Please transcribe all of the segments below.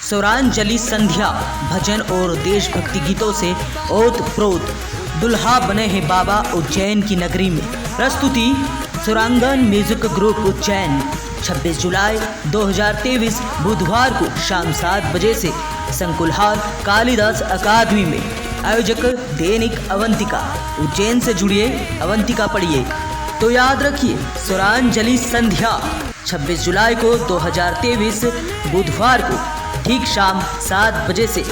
स्वरांजलि संध्या भजन और देशभक्ति गीतों से ओत-प्रोत दुल्हा बने हैं बाबा उज्जैन की नगरी में। प्रस्तुति सुरांगन म्यूजिक ग्रुप उज्जैन। 26 जुलाई 2023 बुधवार को शाम 7 बजे से संकुल हॉल कालिदास अकादमी में। आयोजक दैनिक अवंतिका। उज्जैन से जुड़िए, अवंतिका पढ़िए। तो याद रखिए, स्वरांजलि संध्या 26 जुलाई को 2023 बुधवार को ठीक शाम 7 बजे से।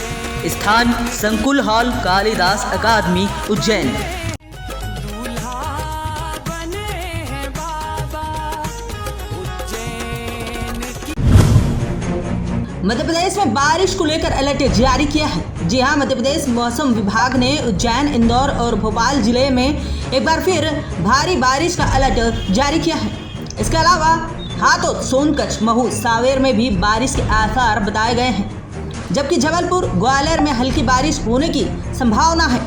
स्थान संकुल हॉल कालिदास अकादमी उज्जैन। मध्य प्रदेश में बारिश को लेकर अलर्ट जारी किया है। जी हां, मध्य प्रदेश मौसम विभाग ने उज्जैन, इंदौर और भोपाल जिले में एक बार फिर भारी बारिश का अलर्ट जारी किया है। इसके अलावा हाथोद, सोनकच्छ, महू, सांवेर में भी बारिश के आसार बताए गए हैं, जबकि जबलपुर, ग्वालियर में हल्की बारिश होने की संभावना है।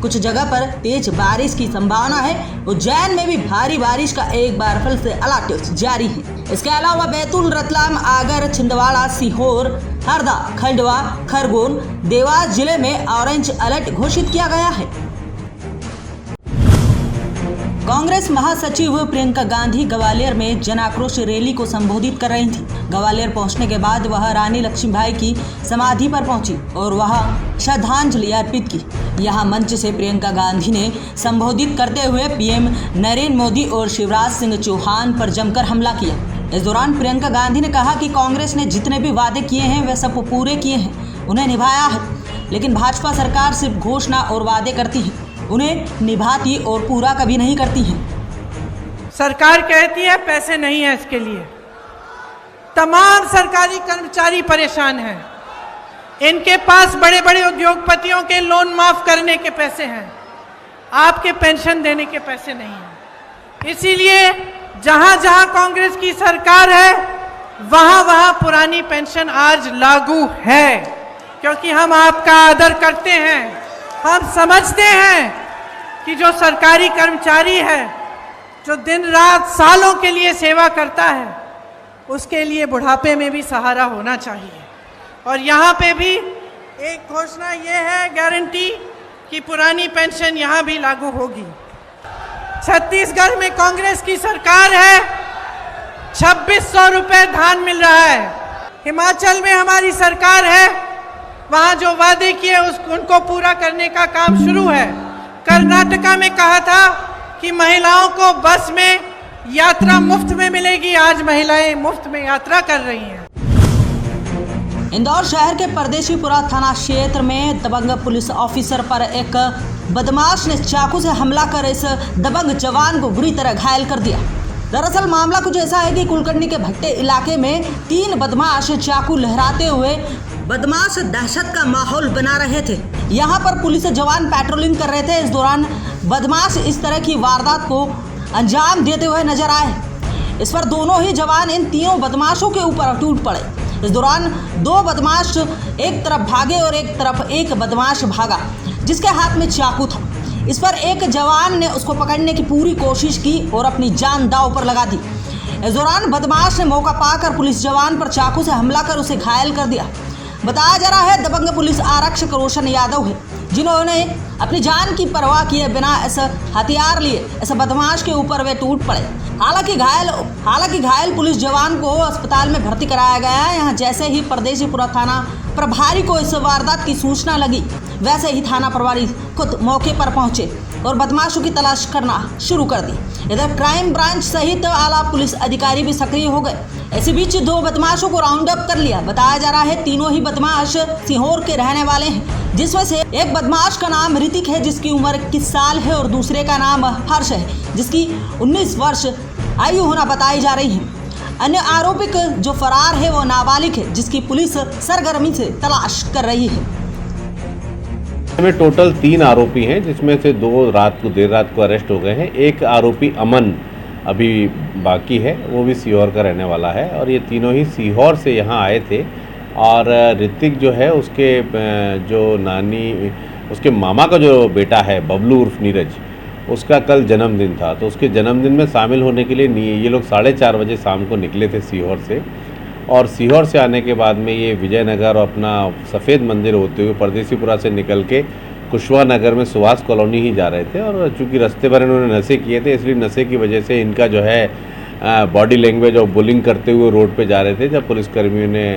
कुछ जगह पर तेज बारिश की संभावना है। उज्जैन में भी भारी बारिश का एक बार फिर से अलर्ट जारी है। इसके अलावा बैतूल, रतलाम, आगर, छिंदवाड़ा, सीहोर, हरदा, खंडवा, खरगोन, देवास जिले में ऑरेंज अलर्ट घोषित किया गया है। कांग्रेस महासचिव प्रियंका गांधी ग्वालियर में जन आक्रोश रैली को संबोधित कर रही थी। ग्वालियर पहुंचने के बाद वह रानी लक्ष्मीबाई की समाधि पर पहुंची और वहां श्रद्धांजलि अर्पित की। यहां मंच से प्रियंका गांधी ने संबोधित करते हुए पीएम नरेंद्र मोदी और शिवराज सिंह चौहान पर जमकर हमला किया। इस दौरान प्रियंका गांधी ने कहा कि कांग्रेस ने जितने भी वादे किए हैं वे सब पूरे किए हैं, उन्हें निभाया है, लेकिन भाजपा सरकार सिर्फ घोषणा और वादे करती है, उन्हें निभाती और पूरा कभी नहीं करती है। सरकार कहती है पैसे नहीं है इसके लिए। तमाम सरकारी कर्मचारी परेशान हैं। इनके पास बड़े बड़े उद्योगपतियों के लोन माफ करने के पैसे हैं, आपके पेंशन देने के पैसे नहीं हैं। इसीलिए जहां जहां कांग्रेस की सरकार है वहां वहां पुरानी पेंशन आज लागू है, क्योंकि हम आपका आदर करते हैं। हम समझते हैं कि जो सरकारी कर्मचारी है, जो दिन रात सालों के लिए सेवा करता है, उसके लिए बुढ़ापे में भी सहारा होना चाहिए। और यहाँ पे भी एक घोषणा ये है, गारंटी, कि पुरानी पेंशन यहाँ भी लागू होगी। छत्तीसगढ़ में कांग्रेस की सरकार है, 2600 रुपये धान मिल रहा है। हिमाचल में हमारी सरकार है, वहाँ जो वादे किए उनको पूरा करने का काम शुरू है। कर्नाटका में कहा था कि महिलाओं को बस में यात्रा मुफ्त में मिलेगी, आज महिलाएं मुफ्त में यात्रा कर रही हैं। इंदौर शहर के परदेशीपुरा थाना क्षेत्र में दबंग पुलिस ऑफिसर पर एक बदमाश ने चाकू से हमला कर इस दबंग जवान को बुरी तरह घायल कर दिया। दरअसल मामला कुछ ऐसा है कि कुलकर्णी के भट्टे इलाके में 3 बदमाश चाकू लहराते हुए बदमाश दहशत का माहौल बना रहे थे। यहाँ पर पुलिस जवान पेट्रोलिंग कर रहे थे। इस दौरान बदमाश इस तरह की वारदात को अंजाम देते हुए नजर आए। इस पर दोनों ही जवान इन तीनों बदमाशों के ऊपर टूट पड़े। इस दौरान 2 बदमाश एक तरफ भागे और एक तरफ एक बदमाश भागा, जिसके हाथ में चाकू था। इस पर एक जवान ने उसको पकड़ने की पूरी कोशिश की और अपनी जान दांव पर लगा दी। इस दौरान बदमाश ने मौका पाकर पुलिस जवान पर चाकू से हमला कर उसे घायल कर दिया। बताया जा रहा है दबंग पुलिस आरक्षक रोशन यादव है, जिन्होंने अपनी जान की परवाह किए बिना ऐसा हथियार लिए ऐसे बदमाश के ऊपर वे टूट पड़े। हालांकि घायल पुलिस जवान को अस्पताल में भर्ती कराया गया है। यहाँ जैसे ही परदेशीपुरा थाना प्रभारी को इस वारदात की सूचना लगी, वैसे ही थाना प्रभारी खुद मौके पर पहुंचे और बदमाशों की तलाश करना शुरू कर दी। इधर क्राइम ब्रांच सहित आला पुलिस अधिकारी भी सक्रिय हो गए। इसी बीच 2 बदमाशों को राउंड अप कर लिया। बताया जा रहा है तीनों ही बदमाश सीहोर के रहने वाले हैं, जिसमें से एक बदमाश का नाम ऋतिक है, जिसकी उम्र 21 साल है, और दूसरे का नाम हर्ष है, जिसकी 19 वर्ष आयु होना बताई जा रही है। अन्य आरोपी जो फरार है वो नाबालिग है, जिसकी पुलिस सरगर्मी से तलाश कर रही है। में टोटल 3 आरोपी हैं, जिसमें से 2 देर रात को अरेस्ट हो गए हैं। एक आरोपी अमन अभी बाकी है, वो भी सीहोर का रहने वाला है, और ये तीनों ही सीहोर से यहाँ आए थे। और ऋतिक जो है उसके उसके मामा का जो बेटा है बबलू उर्फ नीरज, उसका कल जन्मदिन था, तो उसके जन्मदिन में शामिल होने के लिए ये लोग 4:30 बजे शाम को निकले थे सीहोर से। और सीहोर से आने के बाद में ये विजयनगर और अपना सफ़ेद मंदिर होते हुए परदेसीपुरा से निकल के कुशवाहा नगर में सुभाष कॉलोनी ही जा रहे थे। और चूँकि रास्ते भर इन्होंने नशे किए थे, इसलिए नशे की वजह से इनका जो है बॉडी लैंग्वेज और बुलिंग करते हुए रोड पे जा रहे थे, जब पुलिसकर्मियों ने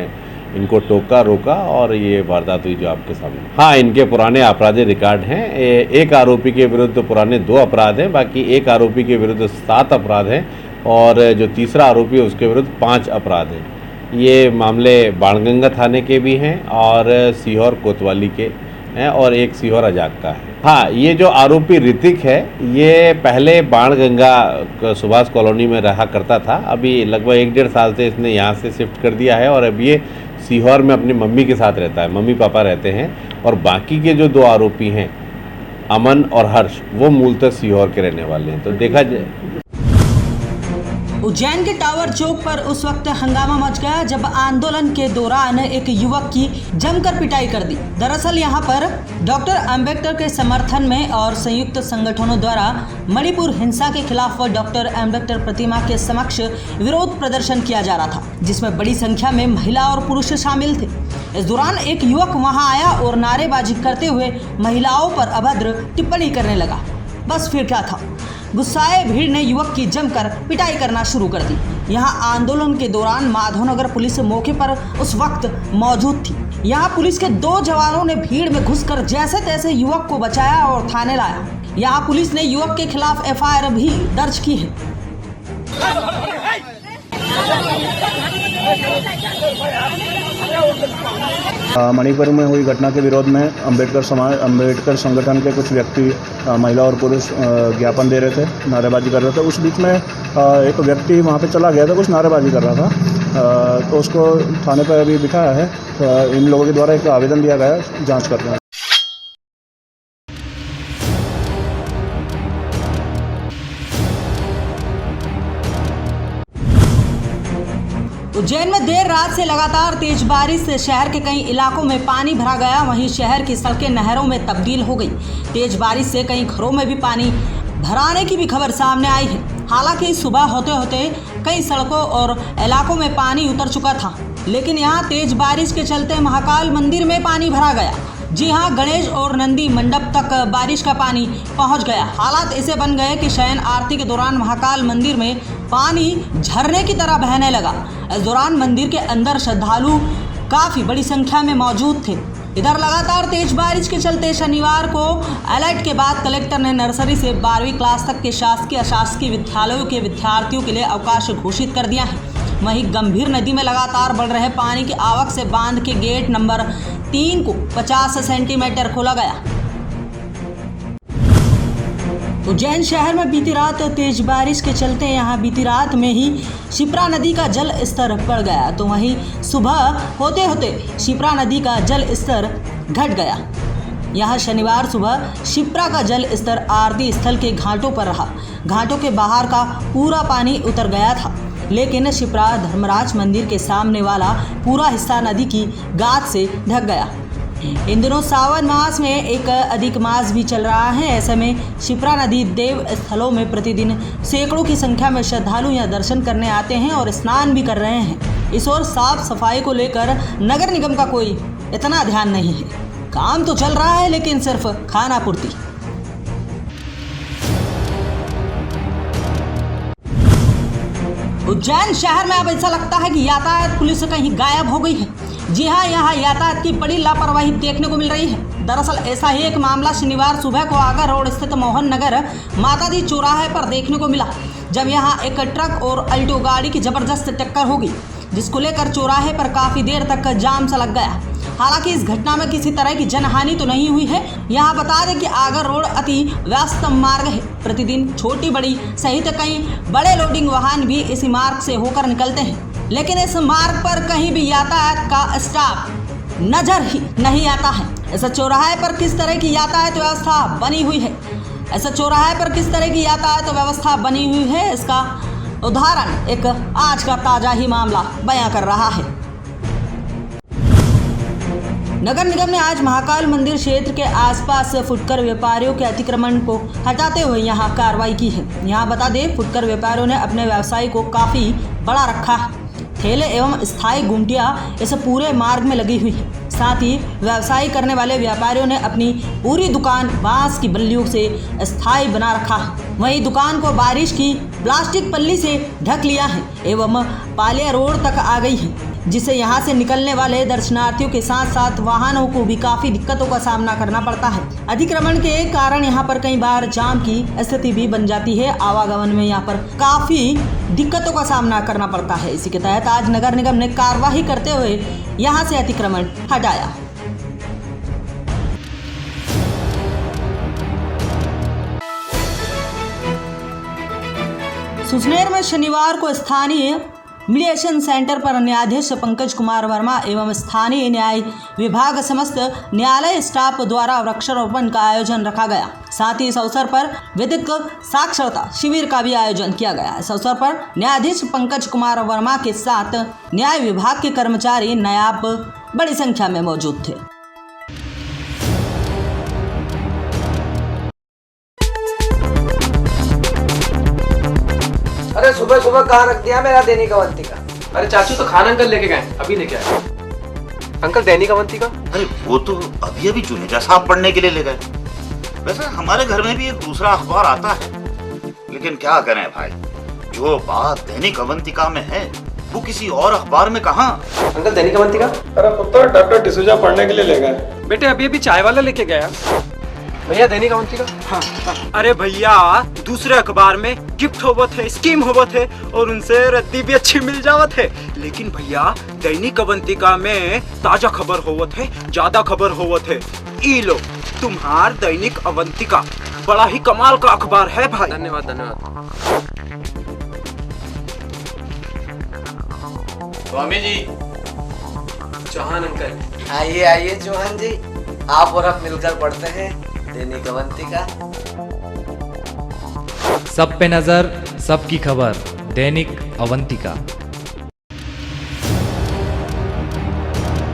इनको टोका रोका और ये वारदात हुई जो आपके सामने। हाँ, इनके पुराने आपराधिक रिकॉर्ड हैं। एक आरोपी के विरुद्ध पुराने 2 अपराध हैं, बाकी एक आरोपी के विरुद्ध 7 अपराध हैं और जो तीसरा आरोपी है उसके विरुद्ध 5 अपराध हैं। ये मामले बाणगंगा थाने के भी हैं और सीहोर कोतवाली के हैं और एक सीहोर अजाक का है। हाँ, ये जो आरोपी ऋतिक है ये पहले बाणगंगा सुभाष कॉलोनी में रहा करता था। अभी लगभग 1-1.5 साल से इसने यहाँ से शिफ्ट कर दिया है और अब ये सीहोर में अपनी मम्मी के साथ रहता है, मम्मी पापा रहते हैं। और बाकी के जो 2 आरोपी हैं अमन और हर्ष, वो मूलतः सीहोर के रहने वाले हैं। तो देखा जाए उज्जैन के टावर चौक पर उस वक्त हंगामा मच गया जब आंदोलन के दौरान एक युवक की जमकर पिटाई कर दी। दरअसल यहां पर डॉक्टर अंबेडकर के समर्थन में और संयुक्त संगठनों द्वारा मणिपुर हिंसा के खिलाफ डॉक्टर अंबेडकर प्रतिमा के समक्ष विरोध प्रदर्शन किया जा रहा था, जिसमें बड़ी संख्या में महिला और पुरुष शामिल थे। इस दौरान एक युवक वहां आया और नारेबाजी करते हुए महिलाओं पर अभद्र टिप्पणी करने लगा। बस फिर क्या था, गुस्साए भीड़ ने युवक की जमकर पिटाई करना शुरू कर दी। यहां आंदोलन के दौरान माधवनगर पुलिस मौके पर उस वक्त मौजूद थी। यहां पुलिस के 2 जवानों ने भीड़ में घुसकर जैसे तैसे युवक को बचाया और थाने लाया। यहां पुलिस ने युवक के खिलाफ FIR भी दर्ज की है। मणिपुर में हुई घटना के विरोध में अंबेडकर संगठन के कुछ व्यक्ति महिला और पुरुष ज्ञापन दे रहे थे, नारेबाजी कर रहे थे। उस बीच में एक व्यक्ति वहां पे चला गया था, कुछ नारेबाजी कर रहा था, तो उसको थाने पर अभी बिठाया है। तो इन लोगों के द्वारा एक आवेदन दिया गया है, जांच कर रहे हैं। उज्जैन में देर रात से लगातार तेज बारिश से शहर के कई इलाकों में पानी भरा गया। वहीं शहर की सड़कें नहरों में तब्दील हो गई। तेज बारिश से कई घरों में भी पानी भराने की भी खबर सामने आई है। हालांकि सुबह होते होते कई सड़कों और इलाकों में पानी उतर चुका था, लेकिन यहाँ तेज बारिश के चलते महाकाल मंदिर में पानी भरा गया। जी हाँ, गणेश और नंदी मंडप तक बारिश का पानी पहुंच गया। हालात ऐसे बन गए कि शयन आरती के दौरान महाकाल मंदिर में पानी झरने की तरह बहने लगा। इस दौरान मंदिर के अंदर श्रद्धालु काफी बड़ी संख्या में मौजूद थे। इधर लगातार तेज बारिश के चलते शनिवार को अलर्ट के बाद कलेक्टर ने नर्सरी से 12वीं क्लास तक के शासकीय अशासकीय विद्यालयों के विद्यार्थियों के लिए अवकाश घोषित कर दिया है। वहीं गंभीर नदी में लगातार बढ़ रहे पानी की आवक से बांध के गेट नंबर 3 को 50 सेंटीमीटर खोला गया। उज्जैन शहर में बीती रात तेज बारिश के चलते यहां बीती रात में ही शिप्रा नदी का जल स्तर बढ़ गया, तो वहीं सुबह होते होते शिप्रा नदी का जल स्तर घट गया। यहां शनिवार सुबह शिप्रा का जल स्तर आरती स्थल के घाटों पर रहा। घाटों के बाहर का पूरा पानी उतर गया था, लेकिन शिप्रा धर्मराज मंदिर के सामने वाला पूरा हिस्सा नदी की गाद से ढक गया। इन दिनों सावन मास में एक अधिक मास भी चल रहा है। ऐसे में शिप्रा नदी देव स्थलों में प्रतिदिन सैकड़ों की संख्या में श्रद्धालु यहाँ दर्शन करने आते हैं और स्नान भी कर रहे हैं। इस ओर साफ सफाई को लेकर नगर निगम का कोई इतना ध्यान नहीं है। काम तो चल रहा है, लेकिन सिर्फ खाना पूर्ति। उज्जैन शहर में अब ऐसा लगता है कि यातायात पुलिस कहीं गायब हो गई है। जी हाँ, यहाँ यातायात की बड़ी लापरवाही देखने को मिल रही है। दरअसल ऐसा ही एक मामला शनिवार सुबह को आगर रोड स्थित मोहन नगर माताजी चौराहे पर देखने को मिला, जब यहाँ एक ट्रक और अल्टो गाड़ी की जबरदस्त टक्कर हो गई, जिसको लेकर चौराहे पर काफी देर तक जाम सा लग गया। हालांकि इस घटना में किसी तरह की जनहानि तो नहीं हुई है। यहाँ बता दें कि आगर रोड अति व्यस्त मार्ग है। प्रतिदिन छोटी बड़ी सहित कई बड़े लोडिंग वाहन भी इसी मार्ग से होकर निकलते हैं, लेकिन इस मार्ग पर कहीं भी यातायात का स्टाफ नजर ही नहीं आता है। ऐसा चौराहे पर किस तरह की यातायात व्यवस्था बनी हुई है, इसका उदाहरण एक आज का ताजा ही मामला बयां कर रहा है। नगर निगम ने आज महाकाल मंदिर क्षेत्र के आसपास फुटकर व्यापारियों के अतिक्रमण को हटाते हुए यहां कार्रवाई की है। यहां बता दें, फुटकर व्यापारियों ने अपने व्यवसाय को काफी बड़ा रखा है। ठेले एवं स्थायी गुमटियां इस पूरे मार्ग में लगी हुई है। साथ ही व्यवसाय करने वाले व्यापारियों ने अपनी पूरी दुकान बांस की बल्लियों से स्थायी बना रखा है। वहीं दुकान को बारिश की प्लास्टिक पल्ली से ढक लिया है एवं पालिया रोड तक आ गई है, जिससे यहां से निकलने वाले दर्शनार्थियों के साथ साथ वाहनों को भी काफी दिक्कतों का सामना करना पड़ता है। अतिक्रमण के कारण यहां पर कई बार जाम की स्थिति भी बन जाती है। आवागमन में यहां पर काफी दिक्कतों का सामना करना पड़ता है। इसी के तहत आज नगर निगम ने कार्रवाई करते हुए यहां से अतिक्रमण हटाया। सुसनेर में शनिवार को स्थानीय मीडिएशन सेंटर पर न्यायाधीश पंकज कुमार वर्मा एवं स्थानीय न्याय विभाग समस्त न्यायालय स्टाफ द्वारा वृक्षारोपण का आयोजन रखा गया। साथ ही इस अवसर पर विधिक साक्षरता शिविर का भी आयोजन किया गया। इस अवसर पर न्यायाधीश पंकज कुमार वर्मा के साथ न्याय विभाग के कर्मचारी नायाब बड़ी संख्या में मौजूद थे। अरे सुबह सुबह कहाँ रख दिया मेरा दैनिक अवंतिका? अरे चाचू तो खाना अंकल लेके गए, अभी लेके आए। अंकल दैनिक अवंतिका? अरे वो तो अभी अभी जुनेजा साहब पढ़ने के लिए ले गए। वैसे हमारे घर में भी एक दूसरा अखबार आता है, लेकिन क्या करें भाई, जो बात दैनिक अवंतिका में है वो किसी और अखबार में कहाँ। अंकल दैनिक अवंतिका? अरे पुत्र डॉक्टर डिसूजा पढ़ने के लिए ले गए। बेटे अभी अभी चाय वाला लेके गया। भैया दैनिक अवंतिका? हाँ। अरे भैया दूसरे अखबार में गिफ्ट होवत है, स्कीम होवत है और उनसे रद्दी भी अच्छी मिल जावत है, लेकिन भैया दैनिक अवंतिका में ताजा खबर होवत है, ज्यादा खबर होवत है। ई लो तुम्हार दैनिक अवंतिका, बड़ा ही कमाल का अखबार है भाई। धन्यवाद धन्यवाद। स्वामी जी, चौहान अंकल। आइए आइए चौहान जी, आप और हम मिलकर पढ़ते हैं दैनिक अवंतिका। सब पे नजर, सबकी खबर, दैनिक अवंतिका।